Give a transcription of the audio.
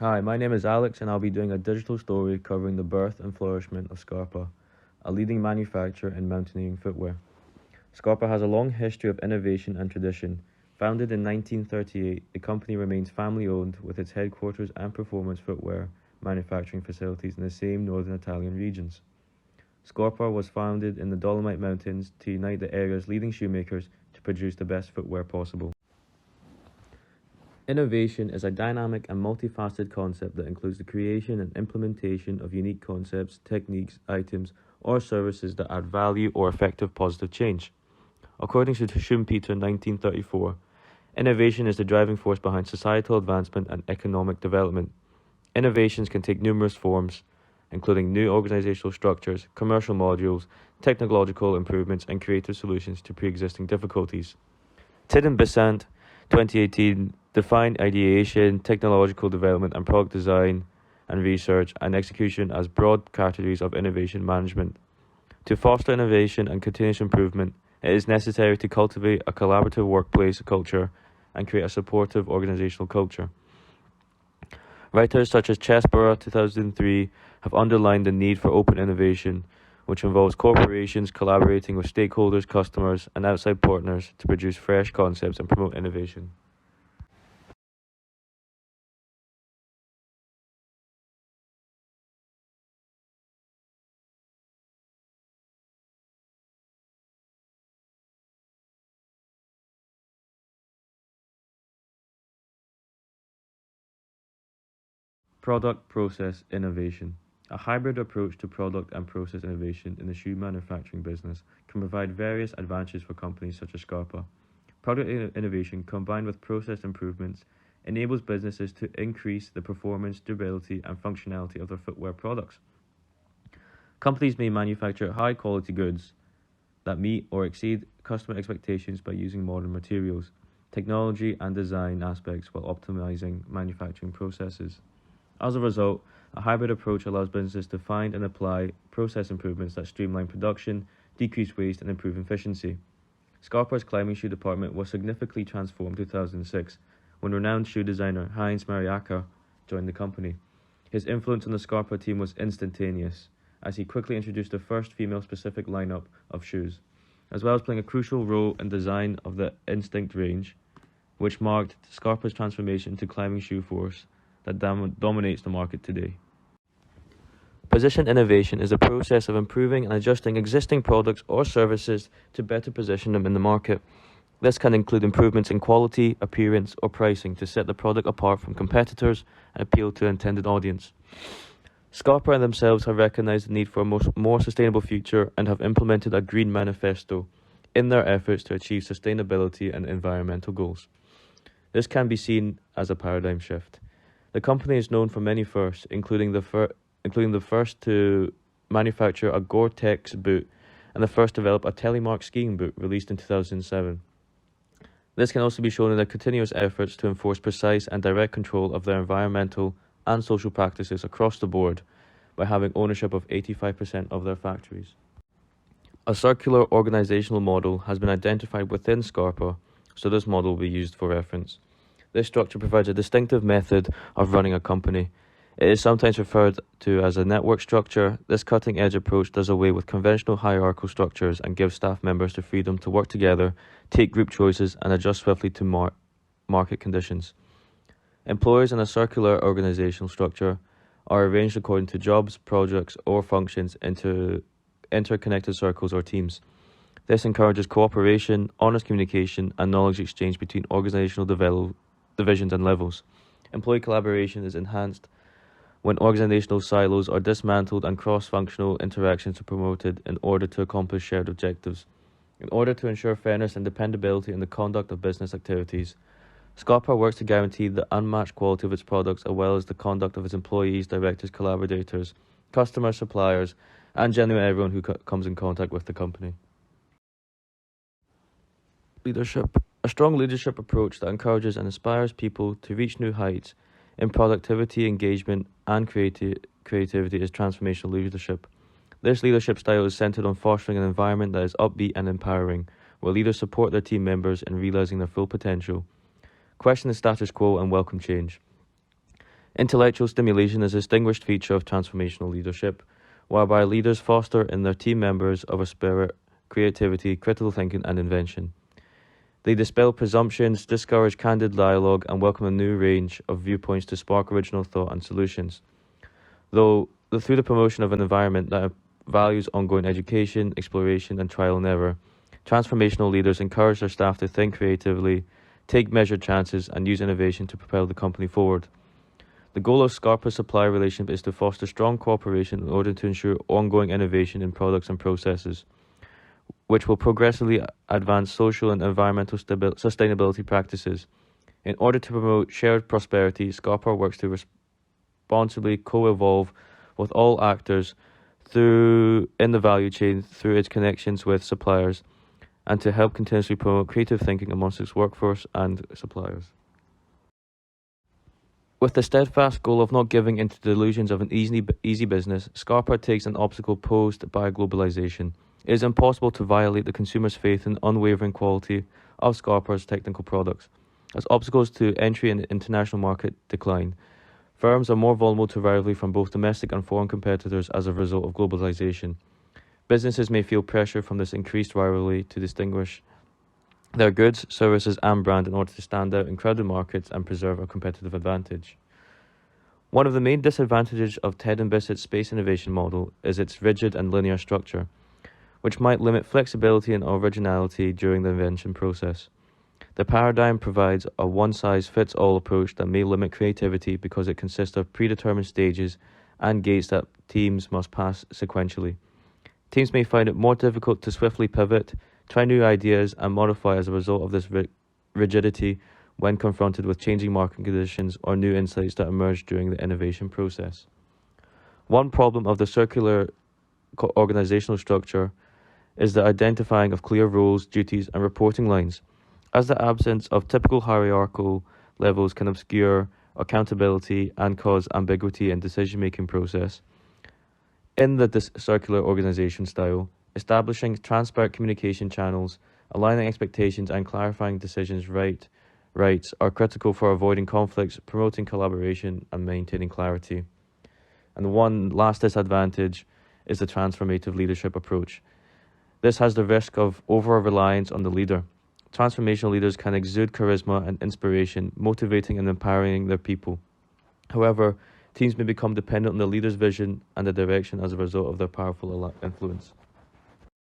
Hi, my name is Alex, and I'll be doing a digital story covering the birth and flourishment of Scarpa, a leading manufacturer in mountaineering footwear. Scarpa has a long history of innovation and tradition. Founded in 1938, the company remains family owned with its headquarters and performance footwear manufacturing facilities in the same northern Italian regions. Scarpa was founded in the Dolomite Mountains to unite the area's leading shoemakers to produce the best footwear possible. Innovation is a dynamic and multifaceted concept that includes the creation and implementation of unique concepts, techniques, items, or services that add value or effective positive change. According to Schumpeter in 1934, innovation is the driving force behind societal advancement and economic development. Innovations can take numerous forms, including new organizational structures, commercial modules, technological improvements, and creative solutions to pre-existing difficulties. Tid and Besant, 2018, defined ideation, technological development, and product design and research and execution as broad categories of innovation management. To foster innovation and continuous improvement, it is necessary to cultivate a collaborative workplace culture and create a supportive organizational culture. Writers such as Chesborough 2003 have underlined the need for open innovation, which involves corporations collaborating with stakeholders, customers, and outside partners to produce fresh concepts and promote innovation. Product process innovation. A hybrid approach to product and process innovation in the shoe manufacturing business can provide various advantages for companies such as Scarpa. Product innovation combined with process improvements enables businesses to increase the performance, durability, and functionality of their footwear products. Companies may manufacture high quality goods that meet or exceed customer expectations by using modern materials, technology, and design aspects while optimizing manufacturing processes. As a result, a hybrid approach allows businesses to find and apply process improvements that streamline production, decrease waste, and improve efficiency. Scarpa's climbing shoe department was significantly transformed in 2006 when renowned shoe designer Heinz Mariaca joined the company. His influence on the Scarpa team was instantaneous, as he quickly introduced the first female-specific lineup of shoes, as well as playing a crucial role in design of the Instinct range, which marked Scarpa's transformation into climbing shoe force that dominates the market today. Position innovation is a process of improving and adjusting existing products or services to better position them in the market. This can include improvements in quality, appearance, or pricing to set the product apart from competitors and appeal to an intended audience. Scarpa themselves have recognized the need for a more sustainable future and have implemented a green manifesto in their efforts to achieve sustainability and environmental goals. This can be seen as a paradigm shift. The company is known for many firsts, including the first to manufacture a Gore-Tex boot and the first to develop a Telemark skiing boot released in 2007. This can also be shown in their continuous efforts to enforce precise and direct control of their environmental and social practices across the board by having ownership of 85% of their factories. A circular organizational model has been identified within Scarpa, so this model will be used for reference. This structure provides a distinctive method of running a company. It is sometimes referred to as a network structure. This cutting-edge approach does away with conventional hierarchical structures and gives staff members the freedom to work together, take group choices, and adjust swiftly to market conditions. Employees in a circular organizational structure are arranged according to jobs, projects, or functions into interconnected circles or teams. This encourages cooperation, honest communication, and knowledge exchange between organizational divisions and levels. Employee collaboration is enhanced when organizational silos are dismantled and cross-functional interactions are promoted in order to accomplish shared objectives. In order to ensure fairness and dependability in the conduct of business activities, Scarpa works to guarantee the unmatched quality of its products as well as the conduct of its employees, directors, collaborators, customers, suppliers, and genuinely everyone who comes in contact with the company. Leadership. A strong leadership approach that encourages and inspires people to reach new heights in productivity, engagement, and creativity is transformational leadership. This leadership style is centered on fostering an environment that is upbeat and empowering, where leaders support their team members in realizing their full potential, question the status quo, and welcome change. Intellectual stimulation is a distinguished feature of transformational leadership, whereby leaders foster in their team members of a spirit, creativity, critical thinking, and invention. They dispel presumptions, discourage candid dialogue, and welcome a new range of viewpoints to spark original thought and solutions. Through the promotion of an environment that values ongoing education, exploration, and trial and error, transformational leaders encourage their staff to think creatively, take measured chances, and use innovation to propel the company forward. The goal of Scarpa's supplier relationship is to foster strong cooperation in order to ensure ongoing innovation in products and processes, which will progressively advance social and environmental sustainability practices. In order to promote shared prosperity, Scarpa works to responsibly co-evolve with all actors in the value chain through its connections with suppliers, and to help continuously promote creative thinking amongst its workforce and suppliers. With the steadfast goal of not giving into the delusions of an easy business, Scarpa takes an obstacle posed by globalization. It is impossible to violate the consumer's faith in the unwavering quality of Scarpa's technical products. As obstacles to entry in the international market decline, firms are more vulnerable to rivalry from both domestic and foreign competitors as a result of globalization. Businesses may feel pressure from this increased rivalry to distinguish their goods, services, and brand in order to stand out in crowded markets and preserve a competitive advantage. One of the main disadvantages of Ted & Bissett's space innovation model is its rigid and linear structure, which might limit flexibility and originality during the invention process. The paradigm provides a one-size-fits-all approach that may limit creativity because it consists of predetermined stages and gates that teams must pass sequentially. Teams may find it more difficult to swiftly pivot, try new ideas, and modify as a result of this rigidity when confronted with changing market conditions or new insights that emerge during the innovation process. One problem of the circular organizational structure is the identifying of clear roles, duties, and reporting lines, as the absence of typical hierarchical levels can obscure accountability and cause ambiguity in decision-making process. In the circular organization style, establishing transparent communication channels, aligning expectations, and clarifying decisions rights are critical for avoiding conflicts, promoting collaboration, and maintaining clarity. And one last disadvantage is the transformative leadership approach. This has the risk of over-reliance on the leader. Transformational leaders can exude charisma and inspiration, motivating and empowering their people. However, teams may become dependent on the leader's vision and the direction as a result of their powerful influence.